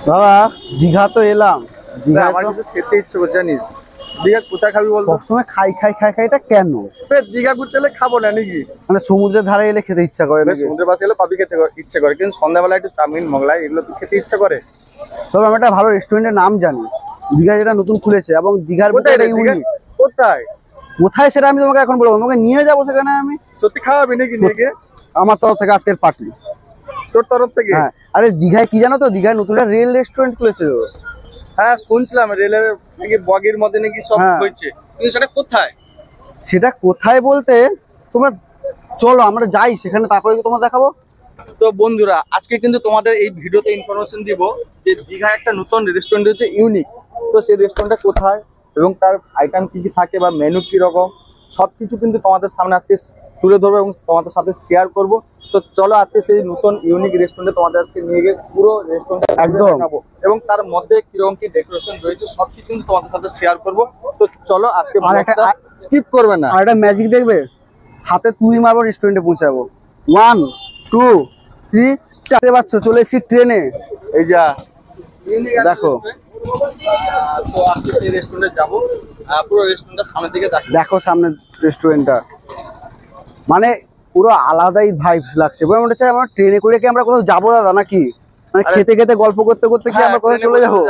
বাবা দীঘা তো এলাম, দীঘা আমার কিছু খেতে ইচ্ছে করছে জানিস। দীঘা কোথায় খাবি বলতো? সবসময় খাই খাই খাই খাইটা কেন? দীঘা ঘুরতে এলে খাবো না নাকি? মানে সমুদ্রের ধারে এলে খেতে ইচ্ছা করে নাকি? সমুদ্রের পাশে এলে কফি খেতে ইচ্ছে করে, কিন্তু সন্ধ্যাবেলা একটু চাউমিন মোগলাই এগুলো তো খেতে ইচ্ছে করে। তবে আমি একটা ভালো রেস্টুরেন্টের নাম জানি, দীঘা যেটা নতুন খুলেছে, এবং দীঘার কোথায় রে? দীঘা কোথায়? কোথায় সেটা আমি তোমাকে এখন বলবো, তোমাকে নিয়ে যাবো সেখানে আমি। সত্যি খাওয়াবি নাকি? নিয়ে গিয়ে আমার তরফ থেকে আজকের পার্টি। তোর তরফ থেকে? হ্যাঁ, আরে দীঘায় কি জানো তো, দীঘায় নতুন একটা রেল রেস্টুরেন্ট খুলেছে। হ্যাঁ শুনছিলাম, রেলের নাকি বগির মধ্যে নাকি সব হয়েছে, কিন্তু সেটা কোথায়? সেটা কোথায় বলতে, তোমরা চলো আমরা যাই সেখানে, তারপরে তোমার দেখাবো। তো বন্ধুরা, আজকে কিন্তু তোমাদের এই ভিডিওতে ইনফরমেশন দিব যে দীঘায় একটা নতুন রেস্টুরেন্ট হচ্ছে ইউনিক। তো সেই রেস্টুরেন্টটা কোথায় এবং তার আইটেম কি কি থাকে বা মেনু কি রকম, সবকিছু কিন্তু তোমাদের সামনে আজকে তুলে ধরবো এবং তোমাদের সাথে শেয়ার করব। তো চলো আজকে সেই নতুন ইউনিক রেস্টুরেন্টে তোমাদের আজকে নিয়ে গিয়ে পুরো রেস্টুরেন্টটা একদম দেখাবো, এবং তার মধ্যে কিরকম কি ডেকোরেশন রয়েছে সবকিছু কিন্তু তোমাদের সাথে শেয়ার করব। তো চলো আজকে স্কিপ করবে না। আর একটা ম্যাজিক দেখবে, হাতে তুলি মারবো, রেস্টুরেন্টে পৌঁছাবো। 1 2 3 স্টার্ট। পাচ্ছ, চলে এসেছি ট্রেনে। এই যা দেখো, তো আজকে সেই রেস্টুরেন্টে যাবো, পুরো রেস্টুরেন্টটা সামনের দিকে দেখো সামনে রেস্টুরেন্টটা, মানে পুরো আলাদাই ভাইবস লাগছে। মনে হচ্ছে আমরা ট্রেনে করে কি আমরা কোথাও যাবো দাদা নাকি? মানে খেতে খেতে গল্প করতে করতে কি আমরা কোথাও চলে যাবো?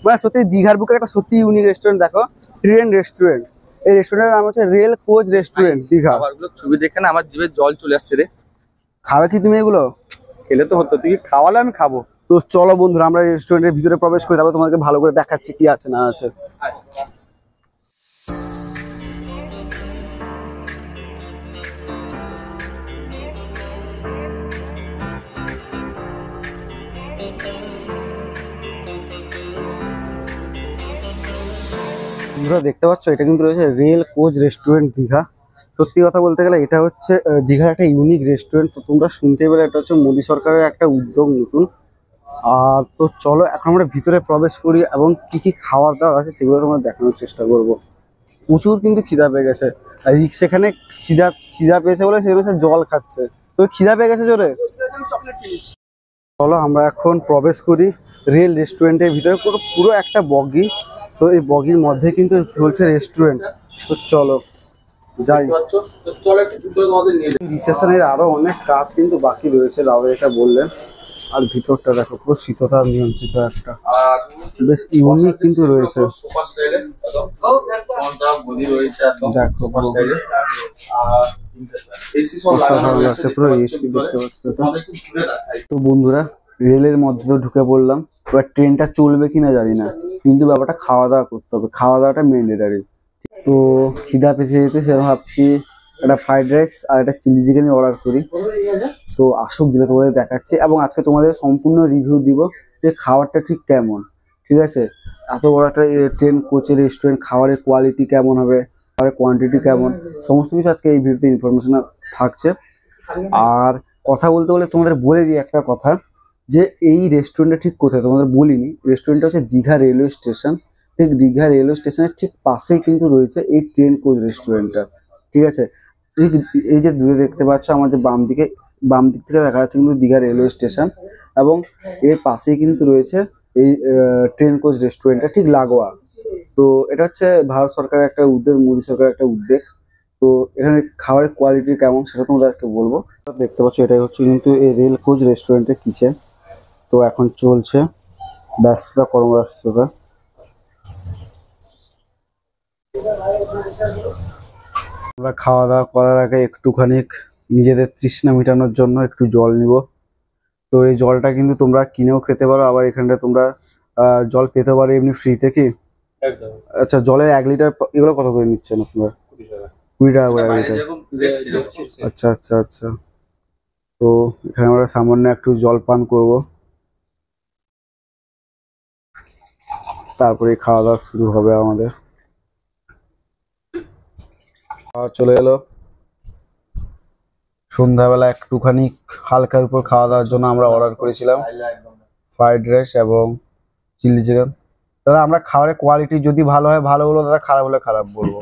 মানে সত্যি দীঘার বুকে একটা সত্যি ইউনিক রেস্টুরেন্ট। দেখো, ট্রেন রেস্টুরেন্ট। এই রেস্টুরেন্টের নাম হচ্ছে রেল কোচ রেস্টুরেন্ট দীঘা। খাবারগুলো ছবি দেখে না আমার জিভে জল চলে আসছে রে। খাবে কি তুমি এগুলো? খেলে তো হতো, তুই খাওয়ালে আমি খাবো। তো চলো বন্ধুরা, আমরা রেস্টুরেন্টের ভিতরে প্রবেশ করি, তারপর তোমাদেরকে ভালো করে দেখাচ্ছি কি আছে না আছে। তোমরা দেখতে পাচ্ছ, এটা কিন্তু রয়েছে রেল কোচ রেস্টুরেন্ট দীঘা। সত্যি কথা বলতে গেলে এটা হচ্ছে দীঘার একটা ইউনিক রেস্টুরেন্ট। তো তোমরা শুনতে পেলে, এটা হচ্ছে মোদী সরকারের একটা উদ্যোগ নতুন। আর তো চলো এখন আমরা ভিতরে প্রবেশ করি এবং কি কি খাবার দাবার আছে সেগুলো তোমরা দেখানোর চেষ্টা করব। প্রচুর কিন্তু খিদা পেয়ে গেছে, আর সেখানে খিদা পেয়েছে বলে সে বলছে জল খাচ্ছে। তো খিদা পেয়ে গেছে জোরে। চলো আমরা এখন প্রবেশ করি রেল রেস্টুরেন্টের ভিতরে। পুরো একটা বগি, তো এই বগির মধ্যে কিন্তু চলছে রেস্টুরেন্ট। তো চলো যাই। রিসেপশনের আরো অনেক কাজ কিন্তু বাকি রয়েছে, দাদা এটা বললেন। আর ভিতরটা দেখো, পুরো শীততাপ নিয়ন্ত্রিত একটা, বেশ ইউনিক কিন্তু রয়েছে। দেখো পুরো এসি দেখতে পাচ্ছ। তো বন্ধুরা, রেলের মধ্যে তো ঢুকে পড়লাম। এবার ট্রেনটা চলবে কিনা জানি না, কিন্তু ব্যাপারটা খাওয়া দাওয়া করতে হবে, খাওয়া দাওয়াটা ম্যান্ডেটারি। তো খিদা পেয়েছে যেতে, সেরকম ভাবছি একটা ফ্রাইড রাইস আর একটা চিলি চিকেন অর্ডার করি। তো আসুক, দিলে তোমাদের দেখাচ্ছি, এবং আজকে তোমাদের সম্পূর্ণ রিভিউ দিব যে খাবারটা ঠিক কেমন। ঠিক আছে, এত বড় একটা ট্রেন কোচের রেস্টুরেন্ট, খাবারের কোয়ালিটি কেমন হবে, খাবারের কোয়ান্টিটি কেমন, সমস্ত কিছু আজকে এই ভিডিওতে ইনফরমেশন থাকছে। আর কথা বলতে বলে তোমাদের বলে দিই একটা কথা, যে এই রেস্টুরেন্টটা ঠিক কোথায় তোমাদের বলিনি। রেস্টুরেন্টটা হচ্ছে দীঘা রেলওয়ে স্টেশন। ঠিক দীঘা রেলওয়ে স্টেশনের ঠিক পাশেই কিন্তু রয়েছে এই ট্রেন কোচ রেস্টুরেন্টটা। ঠিক আছে, এই যে দূরে দেখতে পাচ্ছ আমার যে বাম দিক থেকে দেখা যাচ্ছে কিন্তু দীঘা রেলওয়ে স্টেশন, এবং এর পাশেই কিন্তু রয়েছে এই ট্রেন কোচ রেস্টুরেন্টটা ঠিক লাগোয়া। তো এটা হচ্ছে ভারত সরকারের একটা উদ্যোগ, মোদী সরকারের একটা উদ্যোগ। তো এখানে খাবারের কোয়ালিটি কেমন সেটা তোমরা আজকে বলবো। দেখতে পাচ্ছ এটাই হচ্ছে কিন্তু এই রেল কোচ রেস্টুরেন্টের কিচেন। তো এখন চলছে ব্যস্ততা, কর্মব্যস্ততা। আমরা খাওয়া দাওয়া করার আগে একটুখানি নিজেদের তৃষ্ণা মেটানোর জন্য একটু জল নিব। তো এই জলটা কিন্তু তোমরা কিনেও খেতে পারো, আবার এখানটা তোমরা জল পেতে পারো এমনি ফ্রিতে। কি আচ্ছা, জলের 1 লিটার এগুলো কত করে নিচ্ছেন আপনারা? 20 টাকা করে 1 লিটার। আচ্ছা আচ্ছা আচ্ছা। তো এখানে আমরা সামান্য একটু জল পান করব, তারপরে খাওয়া দাওয়া শুরু হবে আমাদের। খাওয়া চলে এলো। সন্ধ্যাবেলা একটুখানি হালকার উপর খাওয়া দাওয়ার জন্য আমরা অর্ডার করেছিলাম ফ্রাইড রাইস এবং চিলি চিকেন। দাদা, আমরা খাবারের কোয়ালিটি যদি ভালো হয় ভালো বলবো, দাদা খারাপ হলে খারাপ বলবো।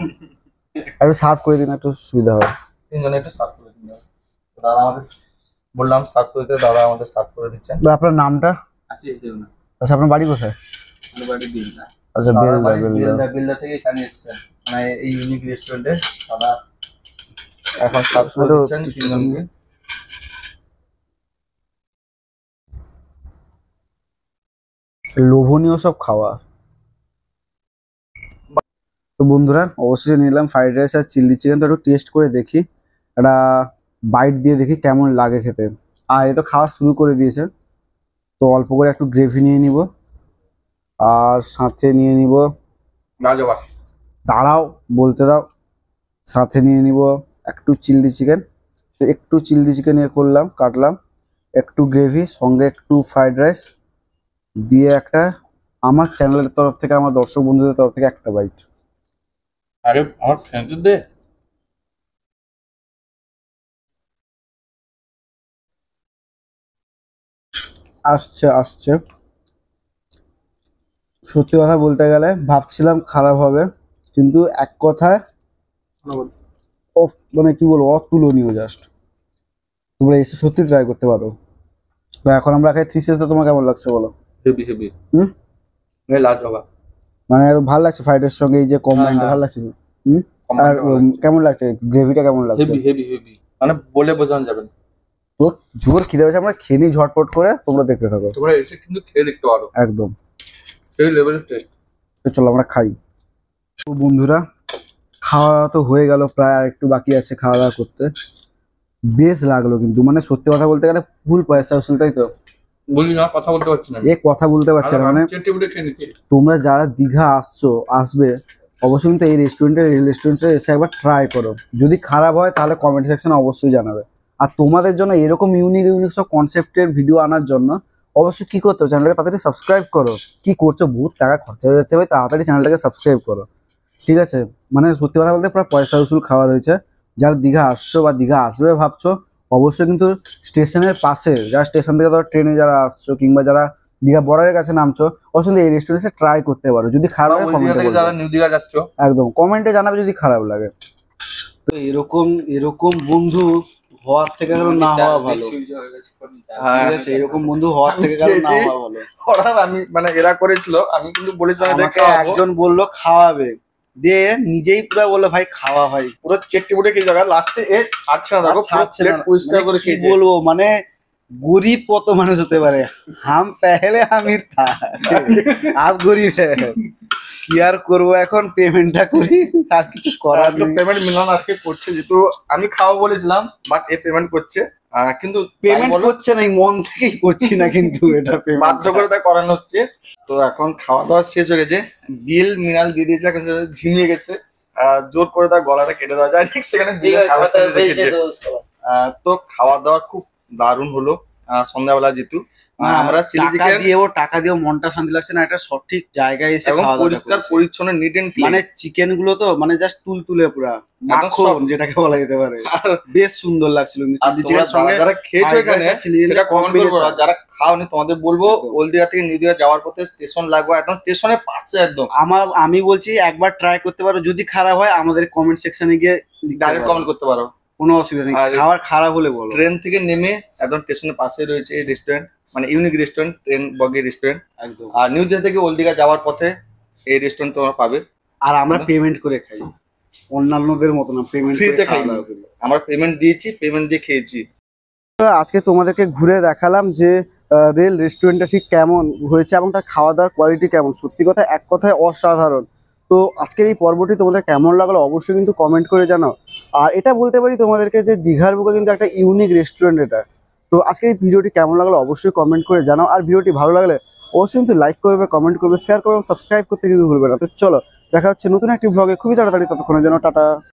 একটু সার্ভ করে দিন, একটু সুবিধা হবে। তিনজনে একটু সার্ভ করে দিন। দাদা আমাদের বললাম সার্ভ করে দিতে, দাদা আমাদের সার্ভ করে দিচ্ছেন। আপনার নামটা? আশিস দেবনাথ। আচ্ছা আপনার বাড়ি কোথায়? আমাদের বাড়ি বেলদা। আচ্ছা বেলদা বেলদা। বেলদা থেকে এখানে এসেছেন মানে এই ইউনিক রেস্টুরেন্টে দাদা এখন সার্ভ করে আরো দিচ্ছেন তিনজনকে। লোভনীয় সব খাওয়া। তো বন্ধুরা অবশ্যই নিলাম ফ্রাইড রাইস আর চিলি চিকেন, তো একটু টেস্ট করে দেখি, একটা বাইট দিয়ে দেখি কেমন লাগে খেতে। আর এ তো খাওয়া শুরু করে দিয়েছে, তো অল্প করে একটু গ্রেভি নিয়ে নিব, আর সাথে নিয়ে নিব, লাজবাব। দাঁড়াও বলতে দাও, সাথে নিয়ে নিব একটু চিলি চিকেন। তো একটু চিলি চিকেন ইয়ে করলাম, কাটলাম, একটু গ্রেভি, সঙ্গে একটু ফ্রাইড রাইস দিয়ে একটা, আমার চ্যানেলের তরফ থেকে, আমার দর্শক বন্ধুদের তরফ থেকে একটা বাইট। আরে আমার ফ্রেন্ডদের দে। আসছে আসছে। সত্যি কথা বলতে গেলে ভাবছিলাম খারাপ হবে, কিন্তু এক কথায় মানে কি বলবো, অতুলনীয় জাস্ট। তোমরা এসে সত্যি ট্রাই করতে পারো। তো এখন আমরা খাই 3 তো তোমার কেমন লাগছে বলো? Heavy heavy. হুম, লাজবাব। মানে আরো ভালো লাগছে ফ্রাইড রাইসের সঙ্গে এই যে কম্বাইনটা, হ্যাঁ। ভালো লাগছে। হুম, আর কেমন লাগছে গ্রেভিটা, কেমন লাগছে? হেভি হেভি হেভি, মানে বলে বোঝানো যাবে না। তো জোর খিদে পেয়েছে, আমরা খেয়ে নিই ঝটপট করে, তোমরা দেখতে থাকো। তোমরা এসে কিন্তু খেয়ে দেখতে পারো, একদম। সেই লেভেলের টেস্ট। তো চলো আমরা খাই। তো বন্ধুরা খাওয়া তো হয়ে গেল, প্রায় আর একটু বাকি আছে খাওয়া দাওয়া করতে। বেশ লাগলো কিন্তু, মানে সত্যি কথা বলতে গেলে ফুল পয়সা উসুল, তাই তো? বলি না, কথা বলতে পারছি না। এ কথা বলতে পারছি না, মানে চেটে বুটে খেয়ে নিচ্ছি। তোমরা যারা দীঘা আসবে অবশ্যই কিন্তু এই রেস্টুরেন্টে এসে একবার ট্রাই করো। যদি খারাপ হয় তাহলে কমেন্ট সেকশনে অবশ্যই জানাবে। আর তোমাদের জন্য এরকম ইউনিক সব কনসেপ্টের ভিডিও আনার জন্য অবশ্যই কি করতে হবে, চ্যানেলটাকে তাড়াতাড়ি সাবস্ক্রাইব করো। কি করছো, বহুত টাকা খরচা হয়ে যাচ্ছে ভাই, তাড়াতাড়ি চ্যানেলটাকে সাবস্ক্রাইব করো, ঠিক আছে? মানে সত্যি কথা বলতে প্রায় পয়সা উসুল খাওয়া রয়েছে। যারা দীঘা আসছো বা দীঘা আসবে ভাবছো, অবশ্যই কিন্তু স্টেশনের পাশে, যারা স্টেশন থেকে ধরো ট্রেনে যারা আসছো, কিংবা যারা দীঘা বর্ডারের কাছে নামছো, অবশ্যই এই রেস্টুরেন্টে ট্রাই করতে পারো। যদি খারাপ লাগে কমেন্টে বলবে, যারা নিউ দীঘা যাচ্ছ একদম কমেন্টে জানাবে যদি খারাপ লাগে। তো এরকম বন্ধু হওয়ার থেকে গেল না হওয়া ভালো, ঠিক আছে? এরকম বন্ধু হওয়ার থেকে গেল না হওয়া ভালো। অর্ডার আমি মানে এরা করেছিল, আমি কিন্তু বলেছিলাম আমাকে একজন বললো খাওয়াবে, দিয়ে নিজেই পুরো বললো ভাই খাওয়া ভাই, পুরো চেটে বুটে খেয়ে যাবে, লাস্টে এ ছাড়ছে না, দেখো পুরো প্লেট পরিষ্কার করে কি খেয়েছে। বলবো, মানে গরিব কত মানুষ হতে পারে, হাম পেহলে আমির থা আপ গরিব হ্যায়। কি আর করবো, এখন পেমেন্টটা করি, আর কিছু করার তো নেই। পেমেন্ট মিলন আজকে করছে, যেহেতু আমি খাওয়া বলেছিলাম, বাট এ পেমেন্ট করছে। কিন্তু পেমেন্ট করছে না, মন থেকেই করছি না, কিন্তু এটা বাধ্য করে তা করানো হচ্ছে। তো এখন খাওয়া দাওয়া শেষ হয়ে গেছে, বিল মিনাল দিয়ে দিয়েছে, এখন সে ঝিমিয়ে গেছে। জোর করে তার গলাটা কেটে দেওয়া যায়, ঠিক সেখানে বিলের কাগজটা দিয়ে রেখেছে। তো খাওয়া দাওয়া খুব দারুণ হলো। সন্ধ্যাবেলা যেহেতু আমরা চিলি চিকেন টাকা দিয়েও মনটা শান্তি লাগছে না, এটা সঠিক জায়গায় এসে এবং খাওয়া দাওয়া পরিষ্কার পরিচ্ছন্ন নিট এন্ড ক্লিন। মানে চিকেন গুলো তো মানে জাস্ট তুলতুলে পুরা মাখন যেটাকে বলা যেতে পারে, বেশ সুন্দর লাগছিল। চিলি চিকেন সঙ্গে যারা খেয়েছো এখানে সেটা কমেন্ট করবো, আর যারা খাওনি তোমাদের বলবো, ওল্ড দীঘা থেকে নিউ দীঘা যাওয়ার পথে স্টেশন লাগবে, একদম স্টেশনের পাশে একদম। আমি বলছি একবার ট্রাই করতে পারো, যদি খারাপ হয় আমাদের কমেন্ট সেকশনে গিয়ে ডাইরেক্ট কমেন্ট করতে পারো, কোনো অসুবিধা নেই। খাবার খারাপ হলে বলো। ট্রেন থেকে নেমে একদম স্টেশনের পাশে রয়েছে এই রেস্টুরেন্ট, মানে ইউনিক রেস্টুরেন্ট, ট্রেন বগি রেস্টুরেন্ট একদম। আর নিউ দীঘা থেকে ওল্ড দীঘা যাওয়ার পথে এই রেস্টুরেন্ট তোমরা পাবে। আর আমরা পেমেন্ট করে খাই, অন্যান্যদের মতো না, পেমেন্ট ফ্রিতে খাই। আমরা পেমেন্ট দিয়েছি, পেমেন্ট দিয়ে খেয়েছি। আজকে তোমাদেরকে ঘুরে দেখালাম যে রেল রেস্টুরেন্টটা ঠিক কেমন হয়েছে এবং তার খাওয়া দাওয়ার কোয়ালিটি কেমন। সত্যি কথা এক কথায় অসাধারণ। তো আজকের এই পর্বটি তোমাদের কেমন লাগলো অবশ্যই কিন্তু কমেন্ট করে জানাও। আর এটা বলতে পারি তোমাদেরকে যে দীঘার বুকে কিন্তু একটা ইউনিক রেস্টুরেন্ট এটা। তো আজকের এই ভিডিওটি কেমন লাগলো অবশ্যই কমেন্ট করে জানাও। আর ভিডিওটি ভালো লাগলে অবশ্যই কিন্তু লাইক করবে, কমেন্ট করবে, শেয়ার করবে, সাবস্ক্রাইব করতে কিন্তু ভুলবে না। তো চলো দেখা হচ্ছে নতুন একটি ব্লগে খুবই তাড়াতাড়ি, ততক্ষণের জন্য টাটা।